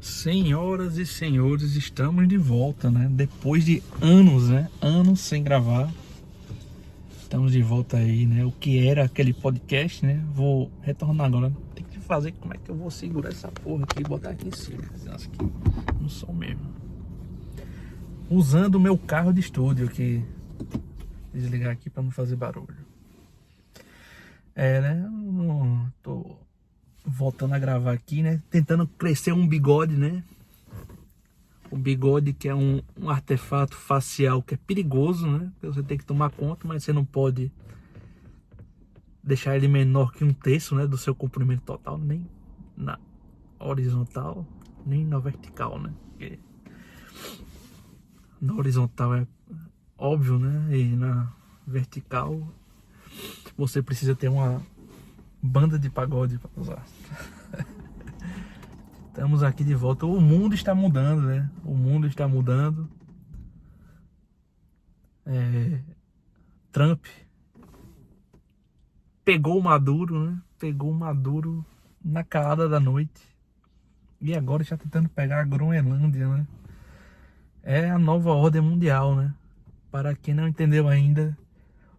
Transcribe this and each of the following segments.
Senhoras e senhores, estamos de volta, né? Depois de anos, né? Anos sem gravar. Estamos de volta aí, né? O que era aquele podcast, né? Vou retornar agora. Tem que fazer como é que eu vou segurar essa porra aqui e botar aqui em cima. Nossa, aqui no som mesmo. Usando o meu carro de estúdio aqui. Desligar aqui para não fazer barulho. Né? Eu não tô voltando a gravar aqui, né? Tentando crescer um bigode, né? O bigode, que é um artefato facial que é perigoso, né? Você tem que tomar conta, mas você não pode deixar ele menor que 1/3, né, do seu comprimento total, nem na horizontal, nem na vertical, né? Porque na horizontal é óbvio, né? E na vertical você precisa ter uma banda de pagode para usar. Estamos aqui de volta. O mundo está mudando, né? O mundo está mudando. Trump pegou o Maduro, né? Pegou o Maduro na calada da noite. E agora está tentando pegar a Groenlândia, né? É a nova ordem mundial, né? Para quem não entendeu ainda,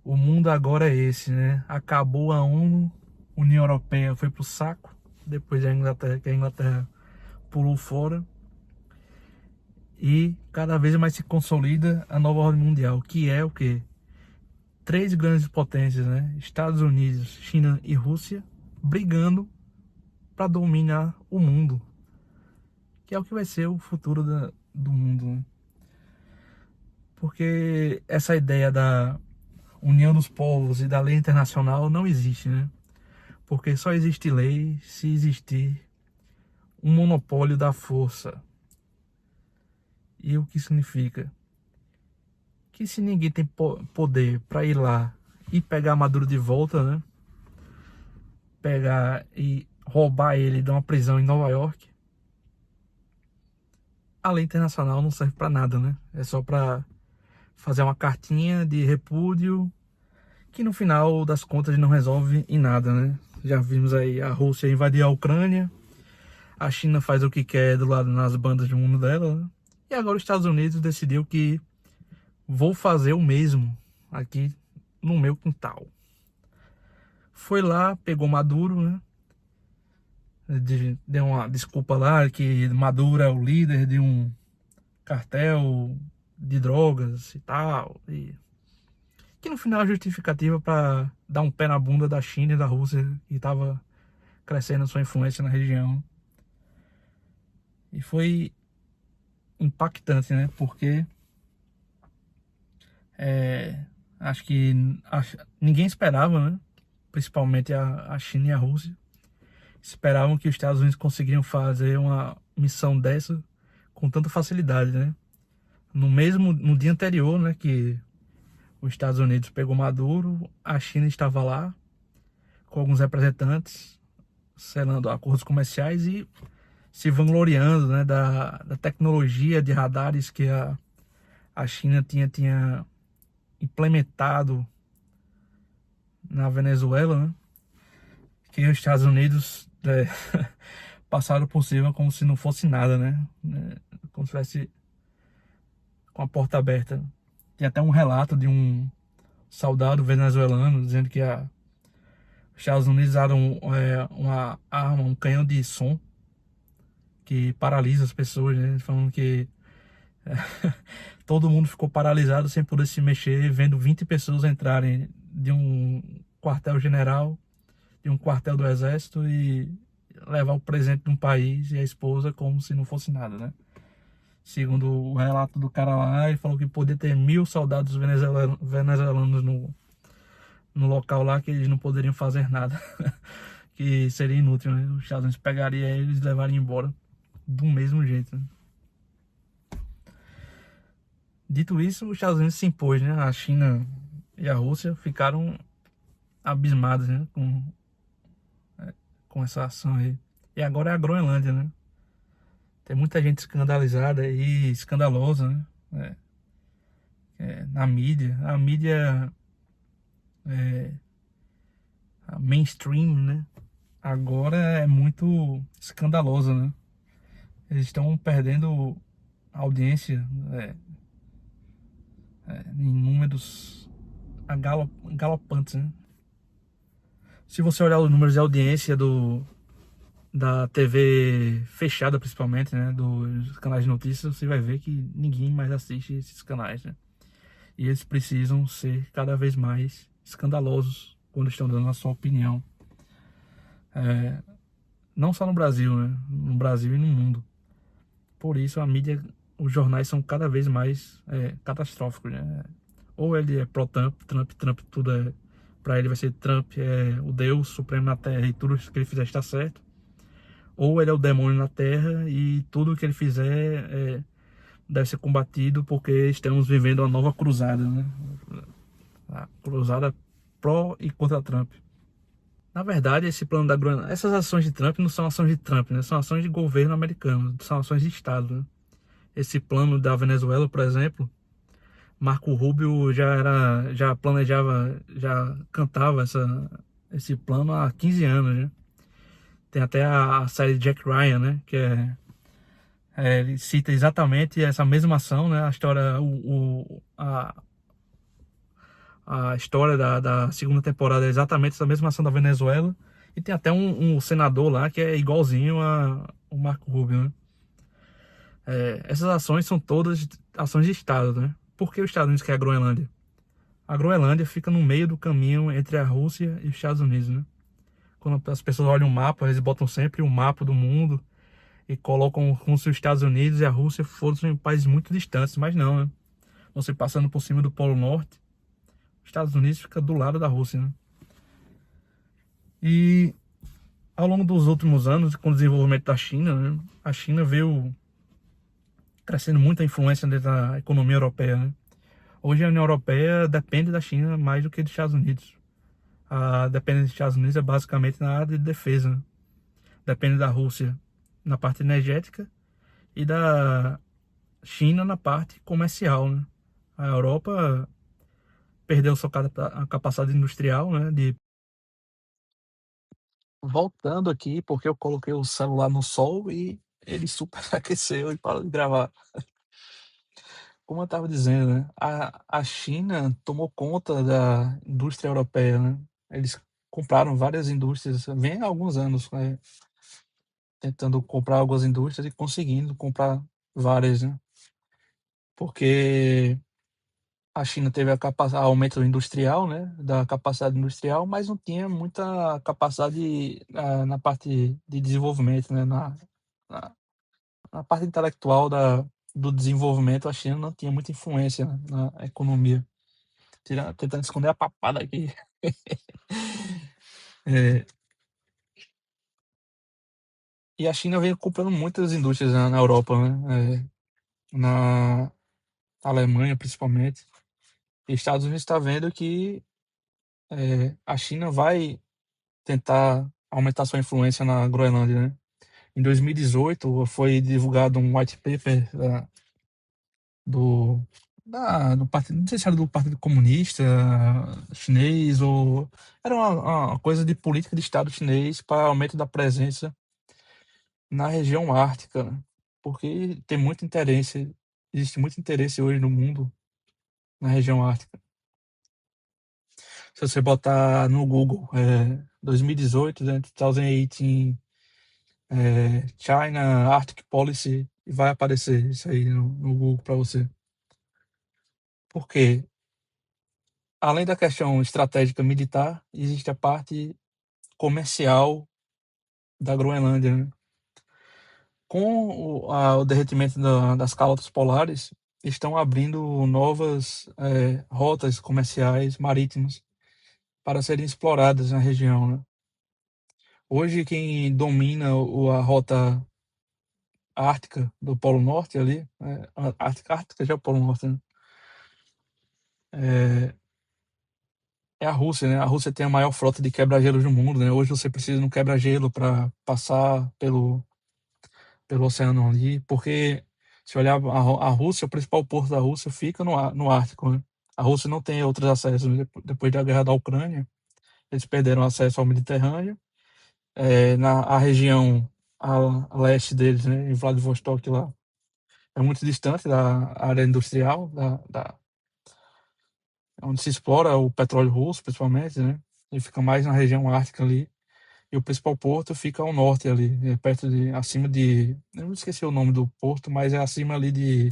o mundo agora é esse, né? Acabou a ONU, União Europeia foi pro saco, depois da Inglaterra, que a Inglaterra pulou fora. E cada vez mais se consolida a nova ordem mundial, que é o quê? 3 grandes potências, né? Estados Unidos, China e Rússia, brigando para dominar o mundo, que é o que vai ser o futuro do mundo, né? Porque essa ideia da união dos povos e da lei internacional não existe, né? Porque só existe lei se existir um monopólio da força. E o que significa? Que se ninguém tem poder para ir lá e pegar Maduro de volta, né? Pegar e roubar ele de uma prisão em Nova York, a lei internacional não serve para nada, né? É só para fazer uma cartinha de repúdio que no final das contas não resolve em nada, né? Já vimos aí a Rússia invadir a Ucrânia, a China faz o que quer do lado nas bandas de mundo dela, né? E agora os Estados Unidos decidiu que vou fazer o mesmo aqui no meu quintal. Foi lá, pegou Maduro, né? Deu uma desculpa lá que Maduro é o líder de um cartel de drogas e tal. E que no final é justificativa para dar um pé na bunda da China e da Rússia, que estava crescendo sua influência na região. E foi impactante, né? Porque acho que ninguém esperava, né? Principalmente a China e a Rússia, esperavam que os Estados Unidos conseguiriam fazer uma missão dessa com tanta facilidade, né? No dia anterior, né, que os Estados Unidos pegou Maduro, a China estava lá com alguns representantes selando acordos comerciais e se vangloriando, né, da tecnologia de radares que a China tinha implementado na Venezuela, né, que os Estados Unidos passaram por cima como se não fosse nada, né? Como se tivesse com a porta aberta. Tem até um relato de um soldado venezuelano dizendo que os Estados Unidos usaram uma arma, um canhão de som que paralisa as pessoas, né? Falando que todo mundo ficou paralisado sem poder se mexer, vendo 20 pessoas entrarem de um quartel-general, de um quartel do exército e levar o presente de um país e a esposa como se não fosse nada, né? Segundo o relato do cara lá, ele falou que podia ter 1000 soldados venezuelanos no local lá, que eles não poderiam fazer nada. Que seria inútil, né? Os Estados Unidos pegariam eles e levariam embora do mesmo jeito, né? Dito isso, os Estados Unidos se impôs, né? A China e a Rússia ficaram abismados, né? Com essa ação aí. E agora é a Groenlândia, né? Tem muita gente escandalizada e escandalosa, né? Na mídia. A mídia a mainstream, né? Agora é muito escandalosa, né? Eles estão perdendo audiência em números galopantes, né? Se você olhar os números de audiência da TV fechada, principalmente, né? Dos canais de notícias, você vai ver que ninguém mais assiste esses canais, né? E eles precisam ser cada vez mais escandalosos quando estão dando a sua opinião. Não só no Brasil, né? No Brasil e no mundo. Por isso a mídia, os jornais são cada vez mais catastróficos, né? Ou ele é pró-Trump, Trump, tudo pra ele vai ser Trump é o Deus supremo na Terra e tudo que ele fizer está certo. Ou ele é o demônio na Terra e tudo que ele fizer deve ser combatido porque estamos vivendo uma nova cruzada, né? A cruzada pró e contra Trump. Na verdade, esse plano da Groenlândia, essas ações de Trump não são ações de Trump, né? São ações de governo americano, são ações de Estado, né? Esse plano da Venezuela, por exemplo, Marco Rubio já planejava, já cantava esse plano há 15 anos, né? Tem até a série Jack Ryan, né? Ele cita exatamente essa mesma ação, né? A história, a história da segunda temporada é exatamente essa mesma ação da Venezuela. E tem até um senador lá que é igualzinho o Marco Rubio, né? Essas ações são todas ações de Estado, né? Por que os Estados Unidos quer a Groenlândia? A Groenlândia fica no meio do caminho entre a Rússia e os Estados Unidos, né? Quando as pessoas olham o mapa, eles botam sempre o mapa do mundo e colocam como se os Estados Unidos e a Rússia fossem países muito distantes, mas não, né? Você passando por cima do Polo Norte, os Estados Unidos fica do lado da Rússia, né? E ao longo dos últimos anos, com o desenvolvimento da China, né? A China veio crescendo muita influência dentro da economia europeia, né? Hoje a União Europeia depende da China mais do que dos Estados Unidos. A dependência dos Estados Unidos é basicamente na área de defesa, né? Depende da Rússia na parte energética e da China na parte comercial, né? A Europa perdeu sua capacidade industrial, né? Voltando aqui, porque eu coloquei o celular no sol e ele superaqueceu e parou de gravar. Como eu estava dizendo, né? A China tomou conta da indústria europeia, né? Eles compraram várias indústrias, vem há alguns anos, né? Tentando comprar algumas indústrias e conseguindo comprar várias, né? Porque a China teve aumento industrial, né? Da capacidade industrial, mas não tinha muita capacidade na parte de desenvolvimento, né? Na, na parte intelectual do desenvolvimento, a China não tinha muita influência na economia. Tentando esconder a papada aqui. É, e a China veio comprando muitas indústrias na Europa, né? Na Alemanha, principalmente. E Estados Unidos está vendo que a China vai tentar aumentar sua influência na Groenlândia, né? Em 2018 foi divulgado um white paper do, do partido, não sei se era do Partido Comunista Chinês ou era uma coisa de política de Estado chinês para aumento da presença na região ártica, né? Porque tem muito interesse, existe muito interesse hoje no mundo na região ártica. Se você botar no Google 2018, né, 2018, China Arctic Policy, e vai aparecer isso aí no Google para você. Porque, além da questão estratégica militar, existe a parte comercial da Groenlândia, né? Com o derretimento das calotas polares, estão abrindo novas rotas comerciais marítimas para serem exploradas na região, né? Hoje, quem domina a rota ártica do Polo Norte ali, Ártica já é o Polo Norte, né? É a Rússia, né? A Rússia tem a maior frota de quebra-gelos do mundo, né? Hoje você precisa de um quebra-gelo para passar pelo oceano ali, porque se olhar a Rússia, o principal porto da Rússia fica no Ártico, né? A Rússia não tem outros acessos, né? Depois da guerra da Ucrânia, eles perderam acesso ao Mediterrâneo. A região a leste deles, né, em Vladivostok lá. É muito distante da área industrial, onde se explora o petróleo russo, principalmente, né? E fica mais na região ártica ali. E o principal porto fica ao norte ali, perto de, acima de, eu não esqueci o nome do porto, mas é acima ali de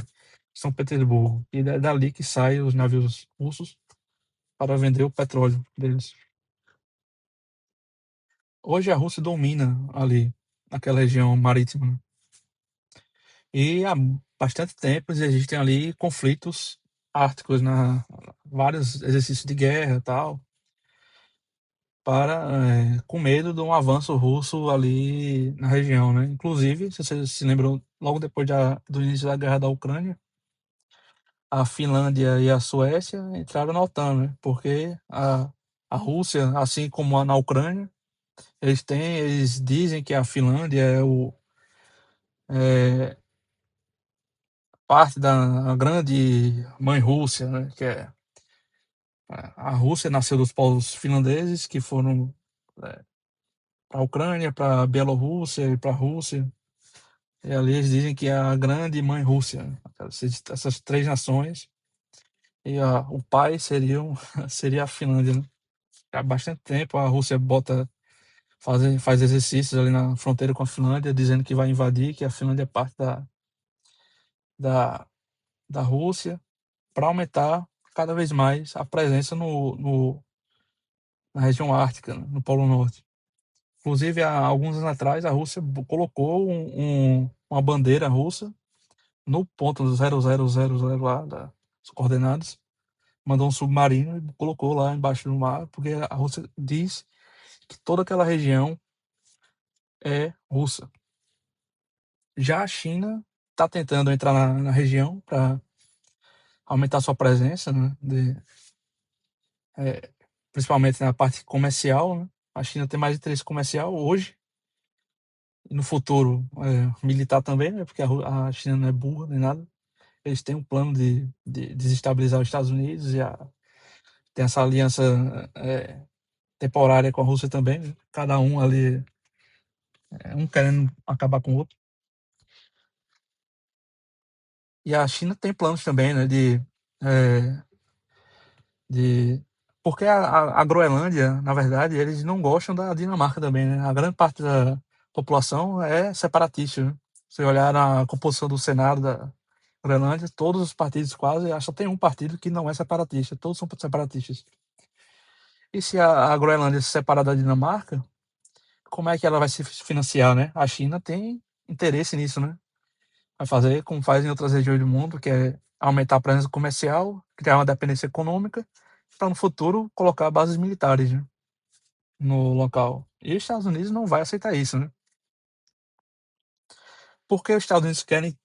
São Petersburgo. E é dali que saem os navios russos para vender o petróleo deles. Hoje a Rússia domina ali, naquela região marítima, né? E há bastante tempo existem ali conflitos árticos, vários exercícios de guerra e tal, com medo de um avanço russo ali na região, né? Inclusive, se vocês se lembram, logo depois do início da guerra da Ucrânia, a Finlândia e a Suécia entraram na OTAN, né? Porque a Rússia, assim como na Ucrânia, eles dizem que a Finlândia é parte da grande mãe Rússia, né? Que é a Rússia nasceu dos povos finlandeses que foram para a Ucrânia, para a Bielorrússia e para a Rússia. E ali eles dizem que é a grande mãe Rússia, né? Essas três nações. E o pai seria a Finlândia, né? Há bastante tempo a Rússia faz exercícios ali na fronteira com a Finlândia, dizendo que vai invadir, que a Finlândia é parte da, da Rússia, para aumentar cada vez mais a presença na região ártica, né? No Polo Norte. Inclusive, há alguns anos atrás, a Rússia colocou uma bandeira russa no ponto 0000 lá das coordenadas, mandou um submarino e colocou lá embaixo do mar, porque a Rússia diz que toda aquela região é russa. Já a China está tentando entrar na região para aumentar sua presença, né, é, principalmente na parte comercial, né? A China tem mais interesse comercial hoje e no futuro militar também, né? Porque a China não é burra nem nada. Eles têm um plano de desestabilizar os Estados Unidos tem essa aliança temporária com a Rússia também, né? Cada um ali, um querendo acabar com o outro. E a China tem planos também, né, é, de porque a Groenlândia, na verdade, eles não gostam da Dinamarca também, né? A grande parte da população é separatista, né? Se olhar na composição do Senado da Groenlândia, todos os partidos quase, acho que só tem um partido que não é separatista, todos são separatistas. E se a Groenlândia se separar da Dinamarca, como é que ela vai se financiar, né? A China tem interesse nisso, né? Vai fazer como faz em outras regiões do mundo, que é aumentar a presença comercial, criar uma dependência econômica, para no futuro colocar bases militares, né, no local. E os Estados Unidos não vai aceitar isso, né? Porque os Estados Unidos querem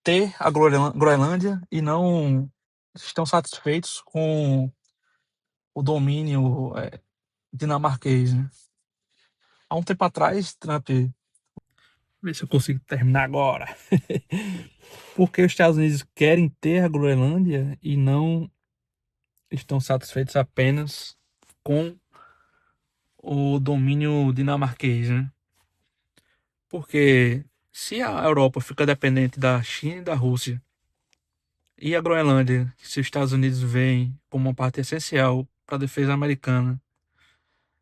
ter a Groenlândia e não estão satisfeitos com o domínio dinamarquês, né? Há um tempo atrás, Trump. Ver se eu consigo terminar agora. Porque os Estados Unidos querem ter a Groenlândia e não estão satisfeitos apenas com o domínio dinamarquês, né? Porque se a Europa fica dependente da China e da Rússia, e a Groenlândia, se os Estados Unidos veem como uma parte essencial para a defesa americana,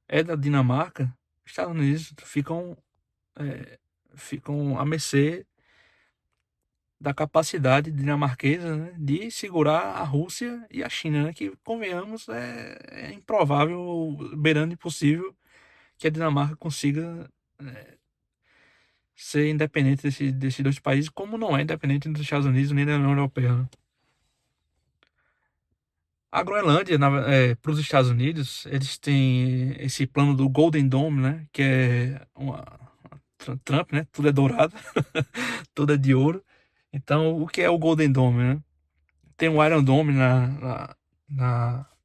é da Dinamarca, os Estados Unidos ficam à mercê da capacidade dinamarquesa, né, de segurar a Rússia e a China, né, que, convenhamos, é improvável, beirando impossível, que a Dinamarca consiga ser independente desses dois países, como não é independente dos Estados Unidos nem da União Europeia, né? A Groenlândia, para os Estados Unidos, eles têm esse plano do Golden Dome, né, que é Trump, né, tudo é dourado, tudo é de ouro. Então, o que é o Golden Dome, né? Tem o Iron Dome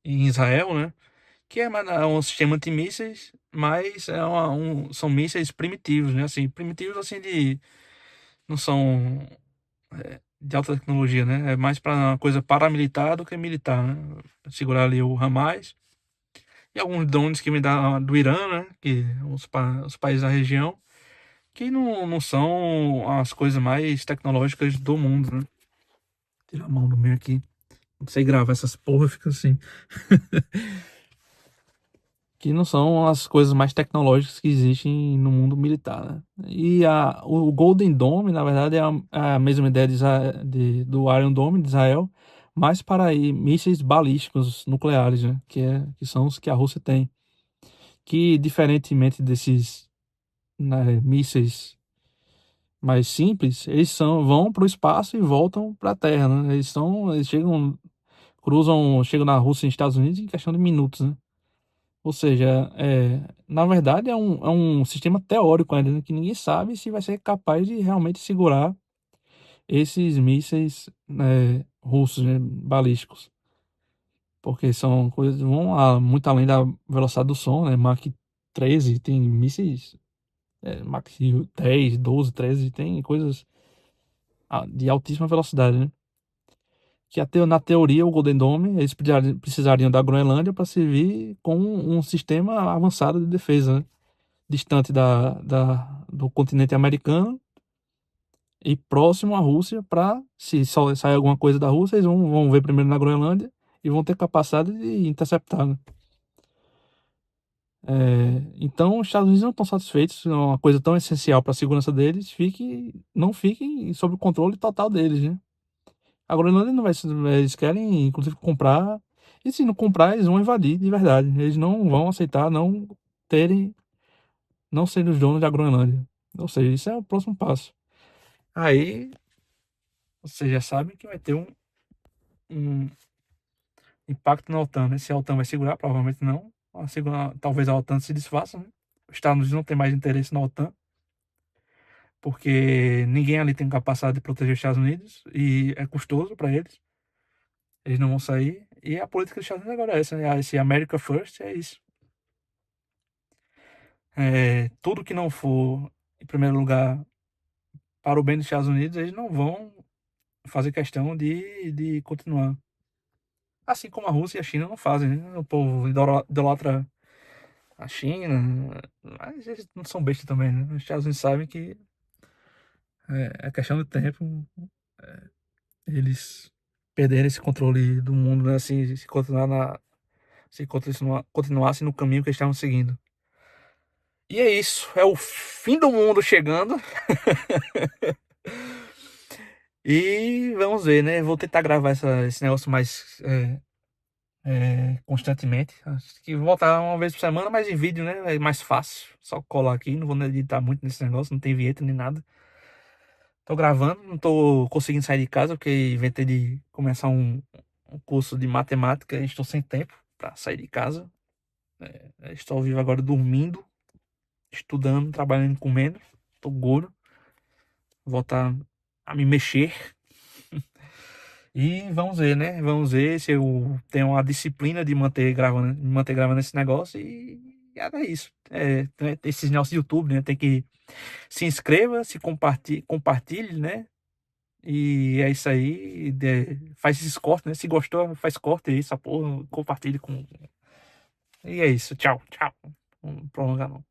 em Israel, né? Que é um sistema antimísseis, mas são mísseis primitivos, né? Assim, primitivos assim não são de alta tecnologia, né? É mais para uma coisa paramilitar do que militar, né? Segurar ali o Hamas e alguns drones que me dá do Irã, né? Que os países da região que não são as coisas mais tecnológicas do mundo, né? Tirar a mão do meio aqui. Não sei gravar essas porra, fica assim. Que não são as coisas mais tecnológicas que existem no mundo militar, né? E o Golden Dome, na verdade, é a mesma ideia do Iron Dome de Israel, mas para aí, mísseis balísticos nucleares, né? Que são os que a Rússia tem. Que, diferentemente desses, né, mísseis mais simples, vão para o espaço e voltam para a Terra, né? Eles chegam na Rússia e nos Estados Unidos em questão de minutos, né? Ou seja, na verdade é um sistema teórico ainda, né, que ninguém sabe se vai ser capaz de realmente segurar esses mísseis, né, russos, né, balísticos. Porque são coisas que vão muito além da velocidade do som, né? Mach 13 tem mísseis, Mach 10, 12, 13, tem coisas de altíssima velocidade, né? Que até na teoria o Golden Dome eles precisariam da Groenlândia para servir como um sistema avançado de defesa, né? Distante do continente americano e próximo à Rússia, para se só sair alguma coisa da Rússia, eles vão ver primeiro na Groenlândia e vão ter capacidade de interceptar, né? Então, os Estados Unidos não estão satisfeitos, é uma coisa tão essencial para a segurança deles, não fique sob o controle total deles, né? A Groenlândia não vai, eles querem, inclusive, comprar, e se não comprar, eles vão invadir de verdade. Eles não vão aceitar terem, não serem os donos da Groenlândia. Ou seja, isso é o próximo passo. Aí você já sabe que vai ter um impacto na OTAN, né? Se a OTAN vai segurar, provavelmente não. Talvez a OTAN se desfaça, né? Os Estados Unidos não tem mais interesse na OTAN, porque ninguém ali tem capacidade de proteger os Estados Unidos e é custoso para eles. Eles não vão sair. E a política dos Estados Unidos agora é essa, né? Esse America First é isso. Tudo que não for, em primeiro lugar, para o bem dos Estados Unidos, eles não vão fazer questão de continuar. Assim como a Rússia e a China não fazem, né? O povo idolatra a China, mas eles não são bestas também, né? Os Estados Unidos sabem que é questão de tempo eles perderem esse controle do mundo, né? Se continuassem no caminho que eles estavam seguindo. E é isso, é o fim do mundo chegando. E vamos ver, né? Vou tentar gravar esse negócio mais constantemente. Acho que voltar uma vez por semana, mas em vídeo, né? É mais fácil. Só colar aqui, não vou editar muito nesse negócio, não tem vinheta nem nada. Tô gravando, não tô conseguindo sair de casa porque inventei de começar um curso de matemática e estou sem tempo para sair de casa. Estou ao vivo agora dormindo, estudando, trabalhando, comendo. Tô gordo. Voltar a me mexer. E vamos ver, né? Vamos ver se eu tenho a disciplina de manter gravando esse negócio. E é isso. Esses negócios de YouTube, né? Tem que se inscreva, se compartilhe, né? E é isso aí. Faz esses cortes, né? Se gostou, faz corte aí, essa porra. Compartilhe com. E é isso. Tchau, tchau. Não prolongar não.